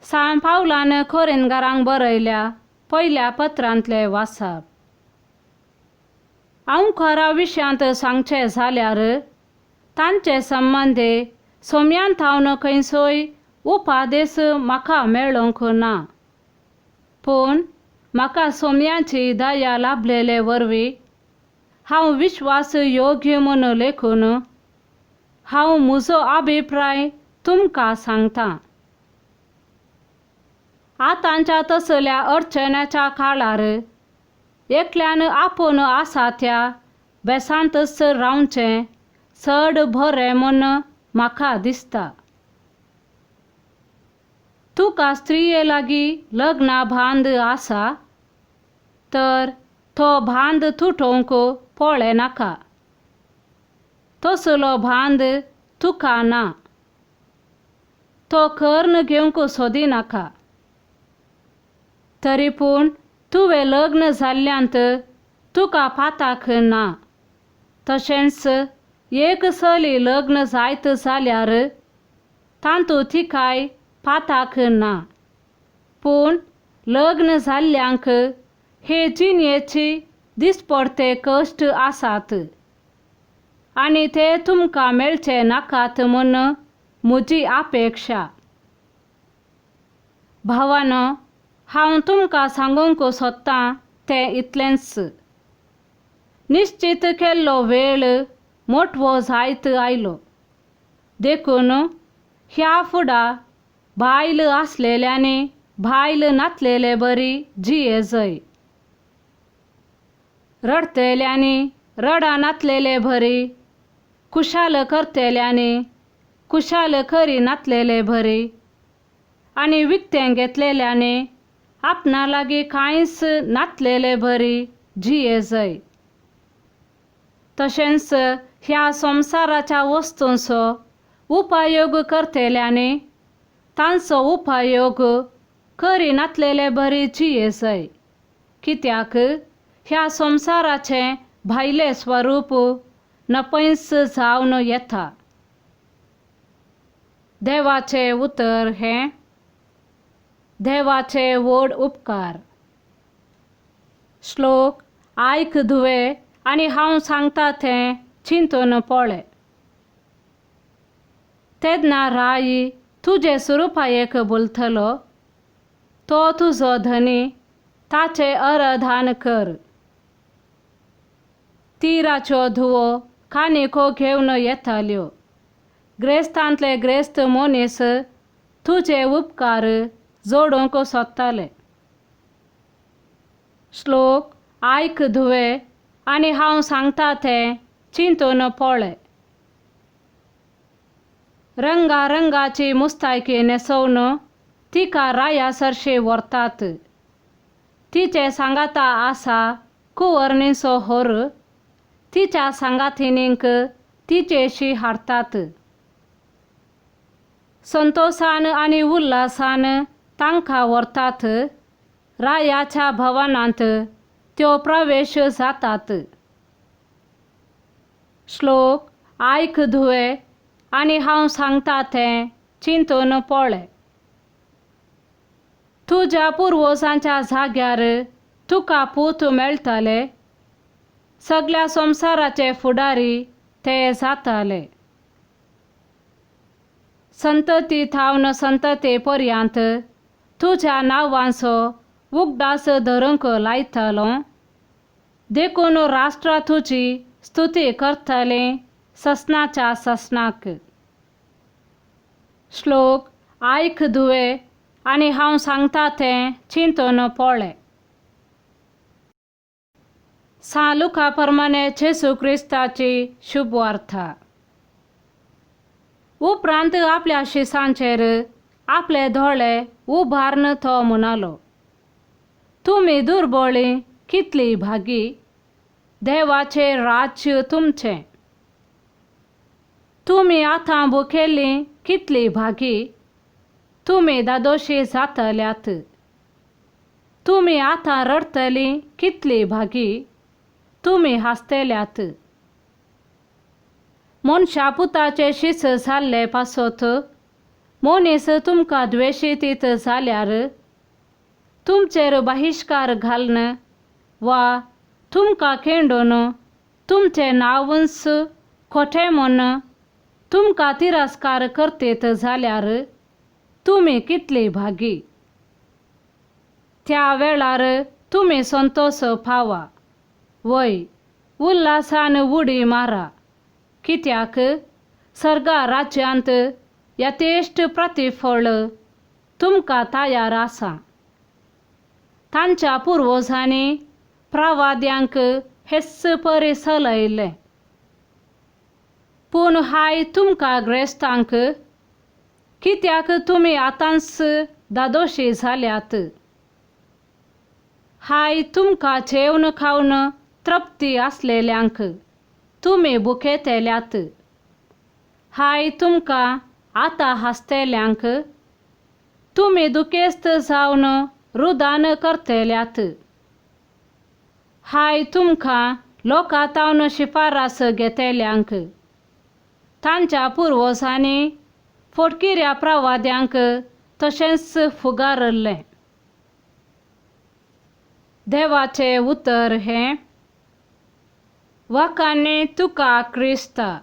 San पावलान कोरिंथकारांक बरयल्या पयल्या पत्रांतले वाचप. हांव खरा विशयांत सांगचें जाल्यार तांचे संबंदी सोम्यांत हांव खंयचोय उपादेश म्हाका मेळोंक ना. पूण म्हाका सोम्याची दया लाभलेले वरवीं हांव विश्वास योग्य म्हूण लेखून हांव म्हजो अभिप्राय तुमकां सांगतां. आतांच्या तसल्या अडचण्याच्या काळार एकल्यान आपूण आसा त्या बेसांतच रावचें चड बरें म्हूण म्हाका दिसता. तुका स्त्रिये लागीं लग्ना बांद आसा तर तो बांद तुटोवंक पळय नाका. तसलो बांद तुका ना तो कर्ण घेवंक सोदिनाका. तरी पूण तुवें लग्न जाल्ल्यांत तुका पाताक ना. तशेंच एक चली लग्न जायत जाल्यार तांतू तिकाय पाताक ना. पूण लग्न जाल्ल्यांक हे जिणेची दिसपडते कश्ट आसात आनी ते तुमकां मेळचे नाकात म्हूण म्हजी अपेक्षा. भावांनो, हांव तुमकां सांगूंक सोदतां तें इतलेंच. निश्चित केल्लो वेळ मोठवो जायत आयलो. देखून ह्या फुडां बायल आसलेल्यांनी बायल नातलेले बरी जियेजय. रडतेल्यांनी रडा नातलेले बरी. कुशाल करतेल्यांनी कुशाल करी नातलेले बरी. आनी विकतें घेतलेल्यांनी आपणा लागीं कांयच नातलेले बरी जियेजय. तशेंच ह्या संवसाराच्या वस्तूंचो उपयोग करतेल्यांनी तांचो उपयोग करी नातलेले बरी जियेजय. कित्याक ह्या संवसाराचें भायलें स्वरूप नपयस जावन येता. देवाचें उतर हें. देवाचे व्हड उपकार. श्लोक आयक धुवे आनी हांव सांगता तें चिंतून पळय. तेन्ना राई तुजे सुरपायेक बोलतलो. तो तुजो धनी ताचे अराधन कर. तिराच्यो धुवो कानिको घेवन येताल्यो. ग्रेस्तांतले ग्रेस्त मनीस तुजे उपकार जोडूंक सोदताले. श्लोक आयक धुवे आनी हांव सांगता तें चिंतून पळय. रंगा रंगाची मुस्तायकी न्हेसोवन तिका राया सरशी व्हरतात. तिचे सांगाता आसा कुंवरणीचो होर. तिच्या सांगातिनींक तिचेशी हाडटात. संतोषान आनी उल्हासान तांकां व्हरतात. रायाच्या भवनांत त्यो प्रवेश जातात. श्लोक आयक धुवे आनी हांव सांगता तें चिंतून पळय. तुज्या पुर्वजांच्या जाग्यार तुका पूत मेळटले. सगळ्या संवसाराचे फुडारी ते जाताले. संतती थावन संतते पर्यंत तुज्या नांवांचो उगडास धरूंक लायतलो. देखून राष्ट्रां तुजी स्तुती करतलीं ससनाच्या ससनाक. श्लोक आयक धुवे आनी हांव सांगता तें चिंतून पळय. सा लुका प्रमाणे जेसू क्रिस्ताची शुभ वार्ता. उपरांत आपल्या शिसांचेर आपले दोळे उबारून तो म्हणालो, तुमी दुर्बळी कितली भागी. देवाचे राज्य तुमचें. तुमी आतां भुकेली कितली भागी. तुमी दादोशी जातल्यात. तुमी आतां रडतली कितली भागी. तुमी हांसतल्यात. मनशा पुताचे शीस जाल्ले पासत मोनेस तुमका द्वेषितीत जाल्यार तुमचेर बहिष्कार घालन वा तुमका खेंडून तुमचे नावंस खोटे म्हूण तुमका तिरस्कार करतेत जाल्यार तुम्ही कितले भागी. त्या वेळार तुम्ही संतोष पावा वय उल्हासान उडी मारा, कित्याक सर्गा राज्यांत यथेष्ट प्रतिफळ तुमका तयार आसा. तांच्या पुर्वजांनी प्रवाद्यांक हेच परी सलयले. पूण हाय तुमका ग्रेस्तांक, कित्याक तुम्ही आतांच दादोशी जाल्यात. हाय तुमका जेवण खावन तृप्ती असलेल्यांक तुम्ही भुकेतेल्यात. हाय तुमका आता हसतेल्यांक तुम्ही दुखेस्त जावन रुदान करतेल्यात. हाय तुमका लोकातावन शिफारस घेतेल्यांक तांच्या पुर्वजांनी फोटकिऱ्या प्रवाद्यांक तशेंच फुगारले. देवाचे उतर हे वाकाने तुका क्रिस्ता.